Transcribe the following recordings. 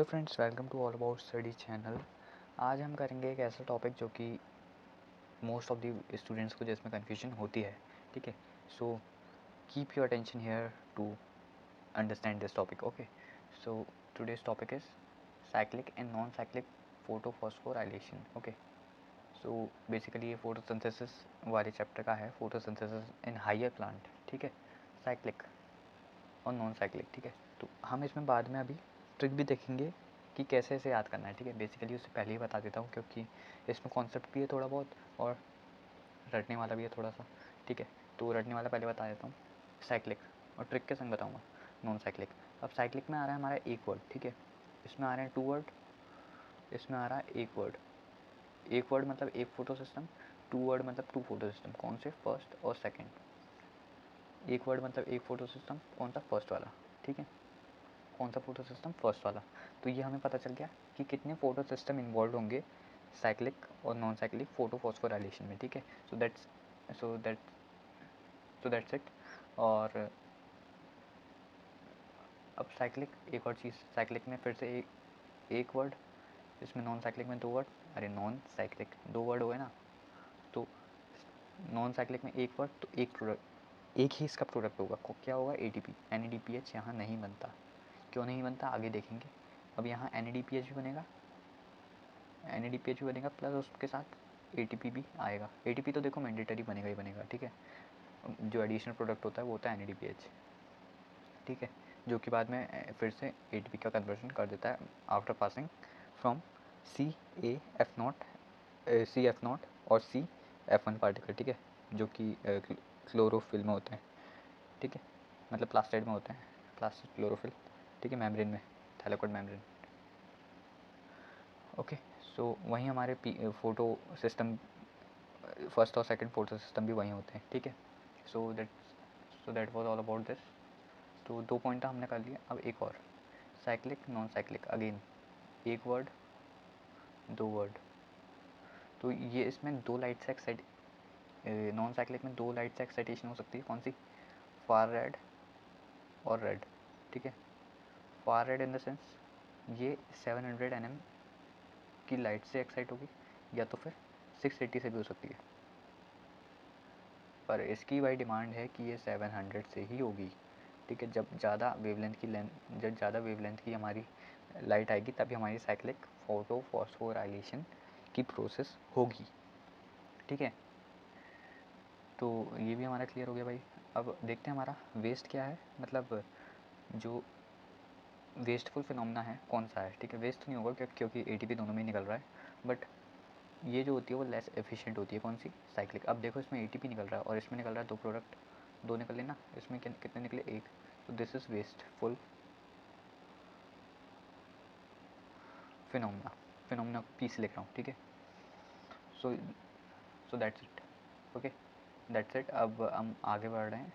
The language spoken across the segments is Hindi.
Hello friends, welcome to all about study channel. आज हम करेंगे एक ऐसा टॉपिक जो कि मोस्ट ऑफ द स्टूडेंट्स को जिसमें कन्फ्यूजन होती है। ठीक है, so keep your attention here to understand this topic. Okay, so today's topic is cyclic and non cyclic photophosphorylation. Okay, so basically ये फोटोसिंथेसिस वाले चैप्टर का है, फोटोसिंथेसिस इन हायर प्लांट। ठीक है, साइक्लिक और नॉन साइक्लिक। ठीक है, तो हम इसमें बाद में अभी ट्रिक भी देखेंगे कि कैसे इसे याद करना है। ठीक है, बेसिकली उससे पहले ही बता देता हूँ क्योंकि इसमें कॉन्सेप्ट भी है थोड़ा बहुत और रटने वाला भी है थोड़ा सा। ठीक है, तो रटने वाला पहले बता देता हूँ, साइक्लिक, और ट्रिक के संग बताऊँगा नॉन साइक्लिक। अब साइक्लिक में आ रहा है हमारा एक वर्ड। ठीक है, इसमें आ रहे हैं 2 वर्ड, इसमें आ रहा है एक वर्ड। एक वर्ड मतलब एक फोटो सिस्टम, 2 वर्ड मतलब 2 फोटो सिस्टम। कौन से? फर्स्ट और सेकेंड। एक वर्ड मतलब एक फोटो सिस्टम, कौन सा? फर्स्ट वाला। ठीक है, कौन सा फोटो सिस्टम? फर्स्ट वाला। तो ये हमें पता चल गया कि कितने फोटो सिस्टम इन्वॉल्व होंगे साइक्लिक और नॉन साइक्लिक फोटोफॉस्फोराइलेशन में। ठीक है, सो दैट्स इट। और अब साइक्लिक, एक और चीज़, साइक्लिक में फिर से एक वर्ड, इसमें नॉन साइक्लिक में 2 वर्ड। अरे नॉन साइक्लिक 2 वर्ड हुए ना, तो नॉन साइक्लिक में एक वर्ड, तो एक प्रोडक्ट, एक ही इसका प्रोडक्ट होगा। क्या होगा? ATP। NADPH यहाँ नहीं बनता। क्यों नहीं बनता आगे देखेंगे। अब यहाँ NADPH भी बनेगा, NADPH भी बनेगा प्लस उसके साथ ATP भी आएगा। ATP तो देखो मैंडेटरी बनेगा ही बनेगा। ठीक है, जो एडिशनल प्रोडक्ट होता है वो होता है NADPH। ठीक है, जो कि बाद में फिर से ATP का कन्वर्जन कर देता है आफ्टर पासिंग फ्रॉम CF0 और CF1 पार्टिकल। ठीक है, जो कि क्लोरोफिल में होते हैं। ठीक है, मतलब प्लास्टिड में होते हैं, प्लास्टिड क्लोरोफिल। ठीक है, मेम्ब्रेन में, थैलेकोइड मेम्ब्रेन। ओके, सो वहीं हमारे फोटो सिस्टम, फर्स्ट और सेकंड फोटो सिस्टम भी वहीं होते हैं। ठीक है, so that was all about this. तो 2 पॉइंट हमने कर लिए। अब एक और, साइक्लिक नॉन साइक्लिक, अगेन एक वर्ड 2 वर्ड। तो ये इसमें 2 लाइट से एक्साइट, नॉन साइक्लिक में 2 लाइट से एक्साइटेशन हो सकती है। कौन सी? फार रेड और रेड। ठीक है, far red in the sense ये 700 nm की लाइट से एक्साइट होगी, या तो फिर 680 से भी हो सकती है, पर इसकी भाई डिमांड है कि ये 700 से ही होगी। ठीक है, जब ज़्यादा वेवलेंथ की हमारी लाइट आएगी तभी हमारी साइक्लिक फोटोफॉस्फोराइलेशन की प्रोसेस होगी। ठीक है, तो ये भी हमारा क्लियर हो गया भाई। अब देखते हैं हमारा वेस्ट क्या है, मतलब जो वेस्टफुल फिनोमेना है कौन सा है। ठीक है, वेस्ट नहीं होगा क्योंकि ATP दोनों में ही निकल रहा है, बट ये जो होती है वो लेस एफिशिएंट होती है। कौन सी? साइक्लिक। अब देखो इसमें ATP निकल रहा है और इसमें निकल रहा है 2 प्रोडक्ट, 2 निकले ना, इसमें कितने निकले? 1। तो दिस इज वेस्टफुल फिनोमेना को पीस लिख रहा हूँ। ठीक है, so so that's it. Okay, that's it. अब हम आगे बढ़ रहे हैं।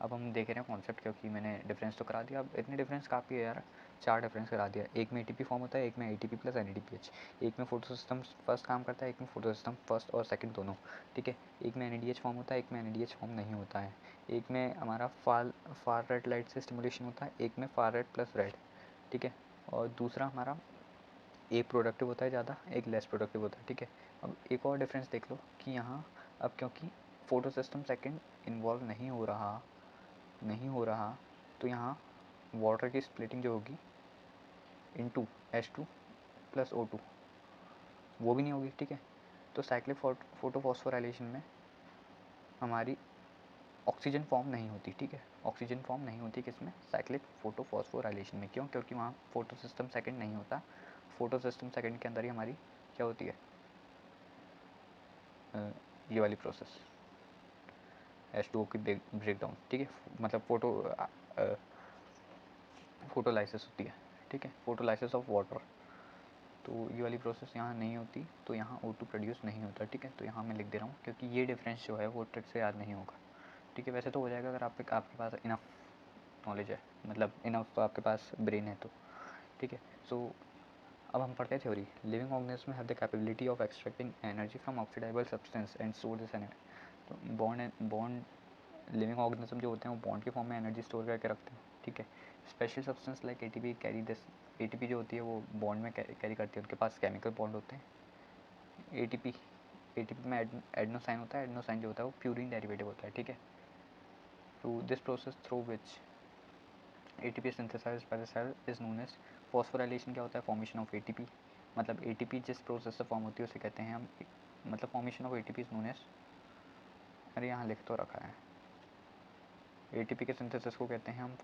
अब हम देख रहे हैं कॉन्सेप्ट, क्योंकि मैंने डिफरेंस तो करा दिया। अब इतने डिफरेंस काफ़ी है यार, 4 डिफरेंस करा दिया। एक में ATP फॉर्म होता है, एक में ATP प्लस NADPH, एक में फोटो सिस्टम फर्स्ट काम करता है, एक में फोटो सिस्टम फर्स्ट और सेकंड दोनों। ठीक है, एक में NADH फॉर्म होता है, एक में NADH फॉर्म नहीं होता है। एक में हमारा फार रेड लाइट से स्टिमुलेशन होता है, एक में फार रेड प्लस रेड। ठीक है, और दूसरा हमारा एक प्रोडक्टिव होता है ज़्यादा, एक लेस प्रोडक्टिव होता है। ठीक है, अब एक और डिफरेंस देख लो कि यहाँ अब क्योंकि फोटो सिस्टम सेकेंड इन्वॉल्व नहीं हो रहा, तो यहाँ वाटर की स्प्लिटिंग जो होगी इनटू H2 प्लस O2 वो भी नहीं होगी। ठीक है, तो साइक्लिक फोटोफॉस्फोराइलेशन में हमारी ऑक्सीजन फॉर्म नहीं होती। ठीक है, ऑक्सीजन फॉर्म नहीं होती किसमें? साइक्लिक फोटोफॉस्फोराइलेशन में। क्यों? क्योंकि वहाँ फोटो सिस्टम सेकेंड नहीं होता। फोटो सिस्टम सेकेंड के अंदर ही हमारी क्या होती है, ये वाली प्रोसेस, H2O की ब्रेक डाउन। ठीक है, मतलब फोटोलाइसिस होती है। ठीक है, फोटोलाइसिस ऑफ वाटर। तो ये वाली प्रोसेस यहाँ नहीं होती, तो यहाँ O2 प्रोड्यूस नहीं होता। ठीक है, तो यहाँ मैं लिख दे रहा हूँ क्योंकि ये डिफरेंस जो है वो ट्रिक से याद नहीं होगा। ठीक है, वैसे तो हो जाएगा अगर आपके पास इनफ नॉलेज है, मतलब इनफ आपके पास ब्रेन है तो। ठीक है, सो अब हम पढ़ते हैं theory. Living organism have the capability of extracting energy from oxidizable substance and store this energy. तो लिविंग ऑर्गेनिज्म जो होते हैं वो बॉन्ड के फॉर्म में एनर्जी स्टोर करके रखते हैं, ठीक है। Special substance like ATP carry this, ATP जो होती है वो बॉन्ड में कैरी करती है, उनके पास केमिकल बॉन्ड होते हैं। एटीपी में एडनोसाइन होता है, एडनोसाइन जो होता है वो प्यूरिन डेरिवेटिव होता है, ठीक है। To this process through which ATP synthesized by the cell is known as phosphorylation. क्या होता है? फॉर्मेशन ऑफ एटीपी, मतलब एटीपी जिस प्रोसेस से फॉर्म होती है उसे कहते हैं हम, मतलब formation of ATP is known as, अरे यहाँ लिख तो रखा है, एटीपी के सिंथेसिस को कहते हैं हम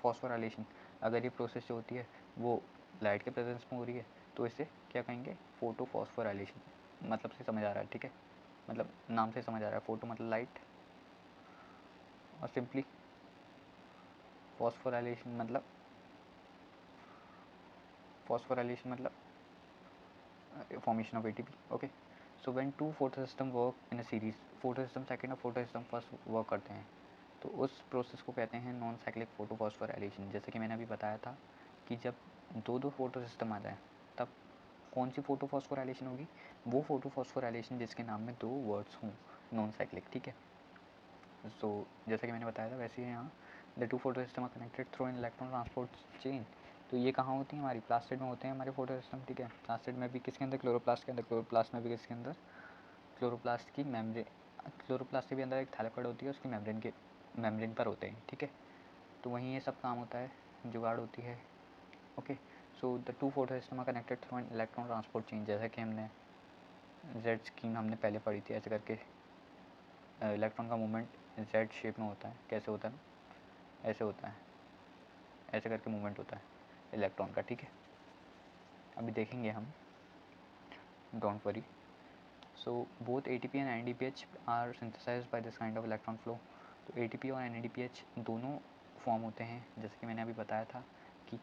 फॉस्फोराइलेशन। अगर ये प्रोसेस जो होती है वो लाइट के प्रेजेंस में हो रही है तो इसे क्या कहेंगे? फोटोफॉस्फोराइलेशन। मतलब से समझ आ रहा है, ठीक है, मतलब नाम से समझ आ रहा है, फोटो मतलब लाइट और सिंपली फॉस्फोराइलेशन मतलब formation of ATP. Okay, so when two photosystem work in a series, photosystem second और photosystem first वर्क करते हैं तो उस प्रोसेस को कहते हैं नॉन साइक्लिक फोटोफॉस्फोराइलेशन। जैसे कि मैंने अभी बताया था कि जब दो फोटोसिस्टम आ जाए तब कौन सी फोटोफॉस्फोराइलेशन होगी? वो फोटोफॉस्फोराइलेशन जिसके नाम में दो वर्ड्स हों, नॉन साइक्लिक, ठीक है। सो जैसा कि मैंने बताया था वैसे ही यहाँ the two photosystem are connected through an electron transport chain. तो ये कहाँ होती हैं? हमारी प्लास्टिड में होते हैं हमारे फोटोसिस्टम, ठीक है। प्लास्टिड में भी किसके अंदर? क्लोरोप्लास्ट के अंदर। क्लोरोप्लास्ट में भी किसके अंदर? क्लोरोप्लास्ट की मेम्ब्रेन, क्लोरोप्लास्ट के भी अंदर एक थैलेकॉइड होती है, उसकी मेम्ब्रेन पर होते हैं, ठीक है। तो वहीं ये सब काम होता है, जुगाड़ होती है। Okay, so the two photosystem are connected through an electron transport chain. जैसा कि हमने जेड स्कीम हमने पहले पढ़ी थी, ऐसे करके इलेक्ट्रॉन का मूवमेंट जेड शेप में होता है। कैसे होता है? ऐसे होता है, ऐसे करके मूवमेंट होता है इलेक्ट्रॉन का, ठीक है। अभी देखेंगे हम, don't worry. So both ATP and NADPH are synthesized by this kind of electron flow. तो ATP और NADPH दोनों फॉर्म होते हैं, जैसे कि मैंने अभी बताया था कि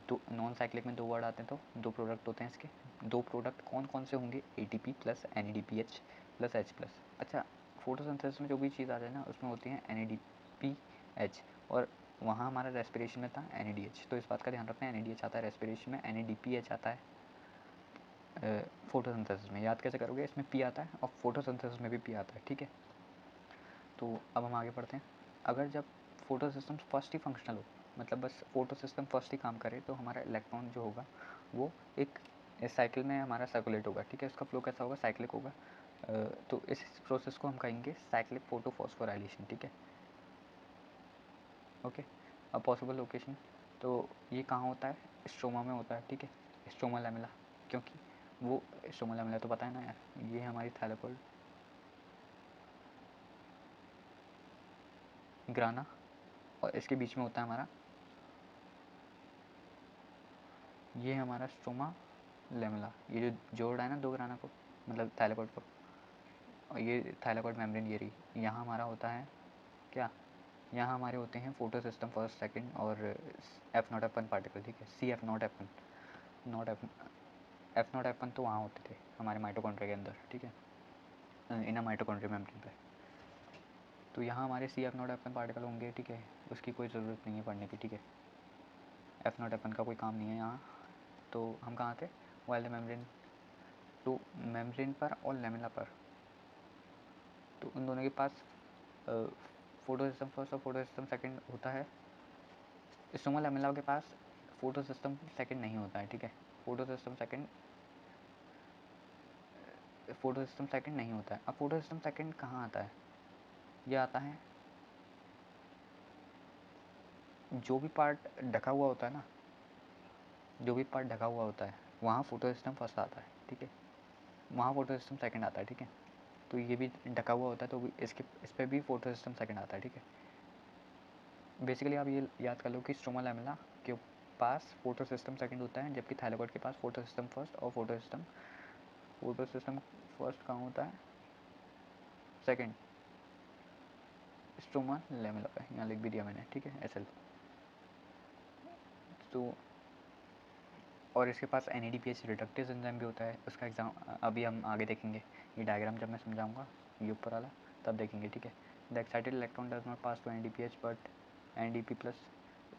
दो नॉन साइक्लिक में दो वर्ड आते हैं तो दो प्रोडक्ट होते हैं इसके। दो प्रोडक्ट कौन कौन से होंगे? ATP plus NADPH plus H plus. अच्छा, फोटोसिंथेसिस में जो भी चीज़ आ जाए ना उसमें होती है NADPH, और वहाँ हमारा रेस्पिरेशन में था NADH। तो इस बात का ध्यान रखना है, NADH आता है रेस्पिरेशन में, NADPH आता है फोटोसिंथेसिस में। याद कैसे करोगे? इसमें पी आता है और फोटोसिंथेसिस में भी पी आता है, ठीक है। तो अब हम आगे बढ़ते हैं। अगर जब फोटो सिस्टम फर्स्ट ही फंक्शनल हो, मतलब बस फोटो सिस्टम फर्स्ट ही काम करे, तो हमारा इलेक्ट्रॉन जो होगा वो एक साइकिल में हमारा सर्कुलेट होगा, ठीक है। उसका फ्लो कैसा होगा? साइक्लिक होगा। तो इस प्रोसेस को हम कहेंगे साइक्लिक फोटोफॉस्फोराइलेशन, ठीक है। ओके, अब पॉसिबल लोकेशन, तो ये कहाँ होता है? स्ट्रोमा में होता है, ठीक है। स्ट्रोमा लैमेला, क्योंकि वो स्ट्रोमा लैमेला तो पता है ना यार, ये हमारी थैलेकॉइड ग्राना, और इसके बीच में होता है हमारा, ये हमारा स्ट्रोमा लेमेला। ये जो जोड़ रहा है ना दो ग्राना को, मतलब थैलेकॉइड को, और ये थैलेकॉइड मेम्ब्रेन ये रही। यहाँ हमारा होता है क्या? यहाँ हमारे होते हैं फोटो सिस्टम फर्स्ट सेकंड और F0F1 पार्टिकल, ठीक है। CF0F1, नॉट F0F1 तो वहाँ होते थे हमारे माइटोकॉन्ड्रिया के अंदर, ठीक है, इन माइटोकॉन्ड्रिया मेम्ब्रेन पे। तो यहाँ हमारे CF0F1 पार्टिकल होंगे, ठीक है। उसकी कोई ज़रूरत नहीं है पढ़ने की, ठीक है। F0F1 का कोई काम नहीं है यहाँ। तो हम कहाँ थे? Wild membrane. तो मेम्ब्रेन पर और लेमिना पर, तो उन दोनों के पास फोटो सिस्टम फर्स्ट और फोटो सिस्टम सेकंड होता है। स्टोमा लेमिना के पास फोटो सिस्टम सेकंड नहीं होता है, ठीक है। फोटो सिस्टम सेकंड नहीं होता है। अब फोटो सिस्टम सेकंड कहाँ आता है? ये आता है जो भी पार्ट ढका हुआ होता है ना, जो भी पार्ट ढका हुआ होता है वहाँ फोटो सिस्टम फर्स्ट आता है, ठीक है। वहाँ फोटो सिस्टम सेकंड आता है, ठीक है। तो ये भी ढका हुआ होता है तो इस पर भी फोटो सिस्टम सेकंड आता है, ठीक है। बेसिकली आप ये याद कर लो कि स्ट्रोमा लैमेला के पास फोटो सिस्टम सेकंड होता है, जबकि थाइलाकॉइड के पास फोटो सिस्टम फर्स्ट और फोटो सिस्टम फर्स्ट कहाँ होता है? सेकंड स्ट्रोमा लैमेला पे, यहाँ लिख भी दिया मैंने, ठीक है, SL। तो और इसके पास NADPH रिडक्टेज एंजाइम भी होता है, उसका एग्जाम अभी हम आगे देखेंगे। ये डायग्राम जब मैं समझाऊंगा ये ऊपर वाला तब देखेंगे, ठीक है। The excited electron does not pass to NADPH but NADP plus.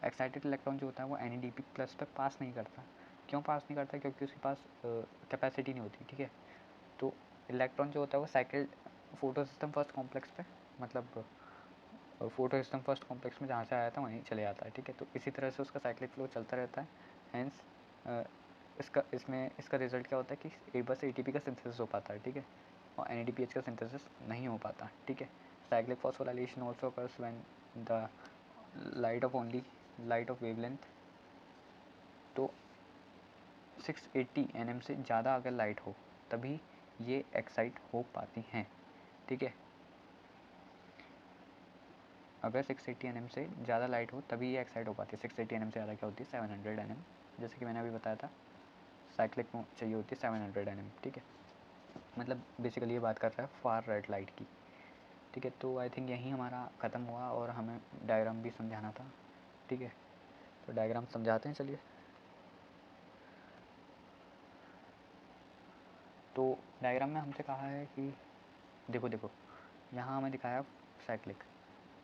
Excited electron जो होता है वो NADP प्लस पे पास नहीं करता। क्यों पास नहीं करता? क्योंकि उसके पास कैपेसिटी नहीं होती, ठीक है। तो इलेक्ट्रॉन जो होता है वो cycle photo system first complex पे, मतलब और फोटो सिस्टम फर्स्ट कॉम्प्लेक्स में जहाँ से आया था वहीं चले जाता है, ठीक है। तो इसी तरह से उसका साइक्लिक फ्लो चलता रहता है। हेंस इसका रिजल्ट क्या होता है कि बस ATP का सिंथेसिस हो पाता है, ठीक है, और NADPH का सिंथेसिस नहीं हो पाता, ठीक है। Cyclic phosphorylation also occurs when the light of wavelength, तो 680 nm से ज़्यादा अगर लाइट हो तभी ये एक्साइट हो पाती हैं, ठीक है। अगर 680 nm से ज़्यादा लाइट हो तभी ये एक्साइट हो पाती है। 680 nm से ज़्यादा क्या होती है? 700 nm, जैसे कि मैंने अभी बताया था। साइक्लिक में चाहिए होती है 700 nm, ठीक है। मतलब बेसिकली ये बात कर रहा है फार रेड लाइट की, ठीक है। तो आई थिंक यहीं हमारा ख़त्म हुआ और हमें डायग्राम भी समझाना था, ठीक है। तो डायग्राम समझाते हैं, चलिए। तो डायग्राम में हमसे कहा है कि देखो यहाँ हमें दिखाया साइक्लिक।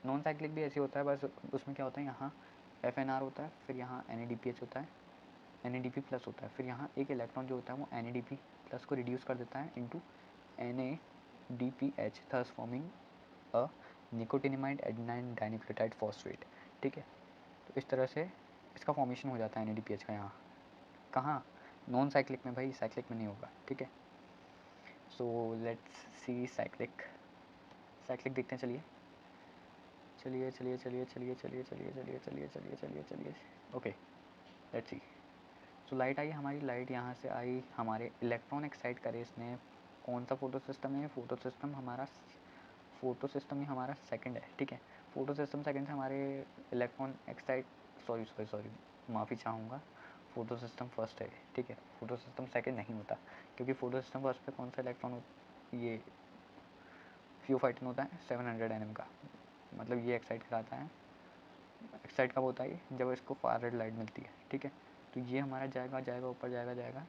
नॉन साइक्लिक भी ऐसे होता है, बस उसमें क्या होता है, यहाँ FNR होता है, फिर यहाँ NADPH होता है, NADP प्लस होता है, फिर यहाँ एक इलेक्ट्रॉन जो होता है वो NADP प्लस को रिड्यूस कर देता है into NADPH, thus forming a nicotinamide adenine dinucleotide phosphate, ठीक है। तो इस तरह से इसका फॉर्मेशन हो जाता है NADPH का। यहाँ कहाँ? नॉन साइक्लिक में भाई, साइक्लिक में नहीं होगा, ठीक है। सो लेट्स सी साइक्लिक देखते हैं, चलिए। Okay, let's see. So light आई हमारी, लाइट यहाँ से आई, हमारे इलेक्ट्रॉन एक्साइट करे इसने। कौन सा फोटो सिस्टम है? फोटो सिस्टम ही हमारा सेकंड है, ठीक है। फोटो सिस्टम सेकंड से हमारे इलेक्ट्रॉन एक्साइट, सॉरी माफ़ी चाहूँगा, फोटो सिस्टम फर्स्ट है, ठीक है। फोटो सिस्टम सेकंड नहीं होता, क्योंकि फोटो सिस्टम फर्स्ट पे कौन सा इलेक्ट्रॉन ये फ्यूफाइटिन होता है 700 nm का, मतलब ये एक्साइट कराता है। एक्साइट कब होता है? जब इसको फार रेड लाइट मिलती है, ठीक है। तो ये हमारा जाएगा ऊपर, जाएगा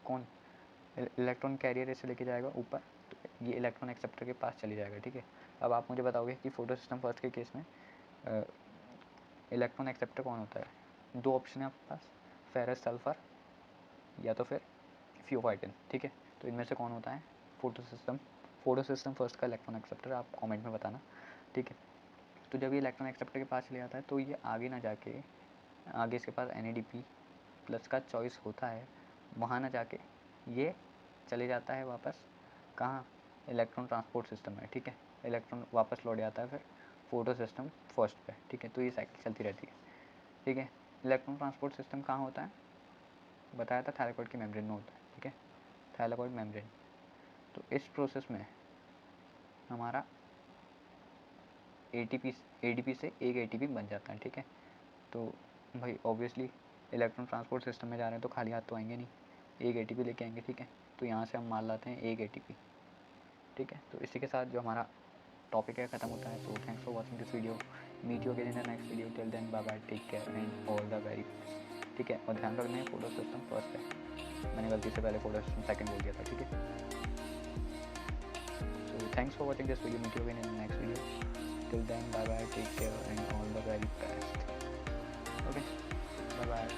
कौन? इलेक्ट्रॉन कैरियर इसे लेके जाएगा ऊपर, तो ये इलेक्ट्रॉन एक्सेप्टर के पास चली जाएगा, ठीक है। अब आप मुझे बताओगे कि फोटो सिस्टम फर्स्ट के केस में इलेक्ट्रॉन एक्सेप्टर कौन होता है? दो ऑप्शन है आपके पास, फेरस सल्फर या तो फिर फ्यूफाइटिन, ठीक है। तो इनमें से कौन होता है? फोटो सिस्टम फर्स्ट का इलेक्ट्रॉन एक्सेप्टर, आप कमेंट में बताना, ठीक है। तो जब ये इलेक्ट्रॉन एक्सेप्टर के पास चले जाता है तो ये आगे ना जाके, आगे इसके पास NADP प्लस का चॉइस होता है, वहाँ ना जाके ये चले जाता है वापस कहाँ? इलेक्ट्रॉन ट्रांसपोर्ट सिस्टम में, ठीक है। इलेक्ट्रॉन वापस लौट जाता है फिर फोटो सिस्टम फर्स्ट पे, ठीक है। तो ये साइकिल चलती रहती है, ठीक है। इलेक्ट्रॉन ट्रांसपोर्ट सिस्टम कहाँ होता है? बताया था थायलाकोइड की मेम्ब्रेन में होता है, ठीक है, थायलाकोइड मेम्ब्रेन। तो इस प्रोसेस में हमारा ADP से एक ATP बन जाता है, ठीक है। तो भाई ऑब्वियसली इलेक्ट्रॉन ट्रांसपोर्ट सिस्टम में जा रहे हैं तो खाली हाथ तो आएंगे नहीं, एक ATP लेके आएंगे, ठीक है। तो यहाँ से हम मान लाते हैं एक ATP, ठीक है। तो इसी के साथ जो हमारा टॉपिक है ख़त्म होता है। So thanks for watching this video, meet you again in the next video, till then bye bye, take care and all the very best, ठीक है। और ध्यान रखना है फोटो सिस्टम फर्स्ट है, मैंने गलती से पहले फोटो सिस्टम सेकंड बोल दिया था, ठीक है। So thanks for watching this video, meet you again in the next video, till then bye bye, take care and all the very best. Okay, bye bye.